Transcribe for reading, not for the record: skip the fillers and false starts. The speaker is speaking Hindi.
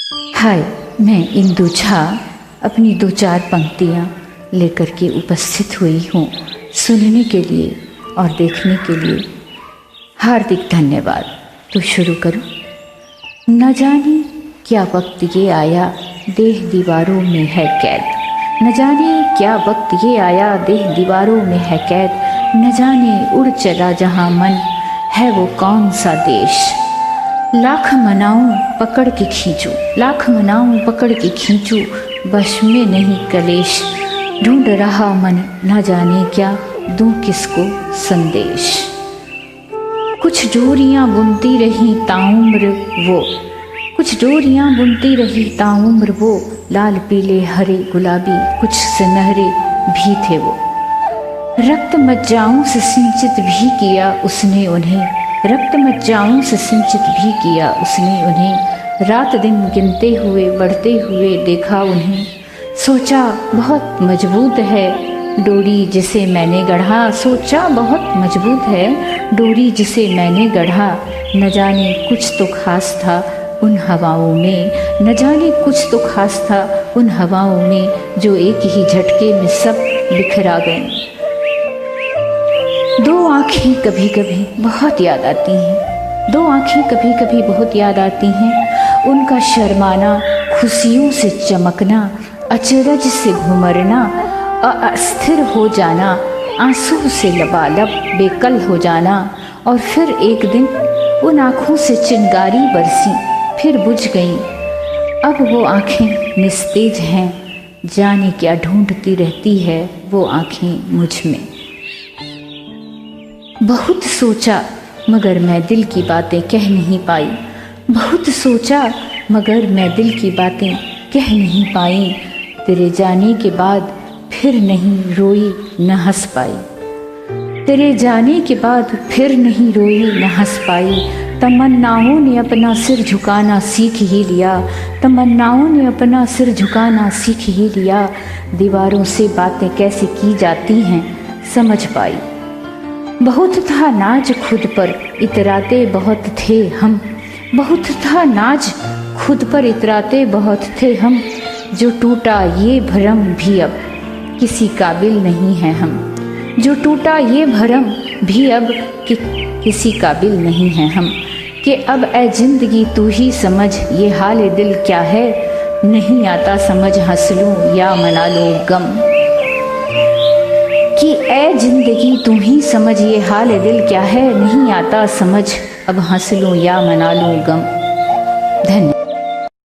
हाय, मैं इंदु झा अपनी 2-4 पंक्तियाँ लेकर के उपस्थित हुई हूँ सुनने के लिए और देखने के लिए। हार्दिक धन्यवाद। तो शुरू करूँ। न जाने क्या वक्त ये आया, देह दीवारों में है कैद। न जाने क्या वक्त ये आया, देह दीवारों में है कैद। न जाने उड़ चला जहाँ मन, है वो कौन सा देश। लाख मनाऊं पकड़ के खींचूं, लाख मनाऊं पकड़ के खींचूं, बश में नहीं कलेश। ढूंढ रहा मन न जाने क्या, दूं किसको संदेश। कुछ डोरियां बुनती रही ताउम्र वो, कुछ डोरियां बुनती रही ताउम्र वो। लाल पीले हरे गुलाबी कुछ सुनहरे भी थे वो। रक्त मज्जाओं से सिंचित भी किया उसने उन्हें, रक्त मज्जाओं से सिंचित भी किया उसने उन्हें। रात दिन गिनते हुए बढ़ते हुए देखा उन्हें। सोचा बहुत मजबूत है डोरी जिसे मैंने गढ़ा, सोचा बहुत मजबूत है डोरी जिसे मैंने गढ़ा। न जाने कुछ तो खास था उन हवाओं में, न जाने कुछ तो खास था उन हवाओं में, जो एक ही झटके में सब बिखरा गए। दो आँखें कभी कभी बहुत याद आती हैं, दो आँखें कभी कभी बहुत याद आती हैं। उनका शर्माना, खुशियों से चमकना, अचरज से घुमरना, अस्थिर हो जाना, आंसू से लबालब बेकल हो जाना। और फिर एक दिन उन आँखों से चिंगारी बरसी, फिर बुझ गई। अब वो आँखें निस्तेज हैं, जाने क्या ढूंढती रहती है वो आँखें मुझ में। बहुत सोचा मगर मैं दिल की बातें कह नहीं पाई, बहुत सोचा मगर मैं दिल की बातें कह नहीं पाई। तेरे जाने के बाद फिर नहीं रोई न हंस पाई, तेरे जाने के बाद फिर नहीं रोई न हंस पाई। तमन्नाओं ने अपना सिर झुकाना सीख ही लिया, तमन्नाओं ने अपना सिर झुकाना सीख ही लिया। दीवारों से बातें कैसे की जाती हैं समझ पाई। बहुत था नाज खुद पर इतराते बहुत थे हम, बहुत था नाज खुद पर इतराते बहुत थे हम। जो टूटा ये भरम भी अब किसी काबिल नहीं है हम, जो टूटा ये भरम भी अब किसी काबिल नहीं है हम। कि अब ए जिंदगी तू ही समझ ये हाल दिल क्या है, नहीं आता समझ हंस लूं या मना लूं गम। कि ए जिंदगी तू ही समझ ये हाल दिल क्या है, नहीं आता समझ अब हंस लूं या मना लूं गम। धन्यवाद।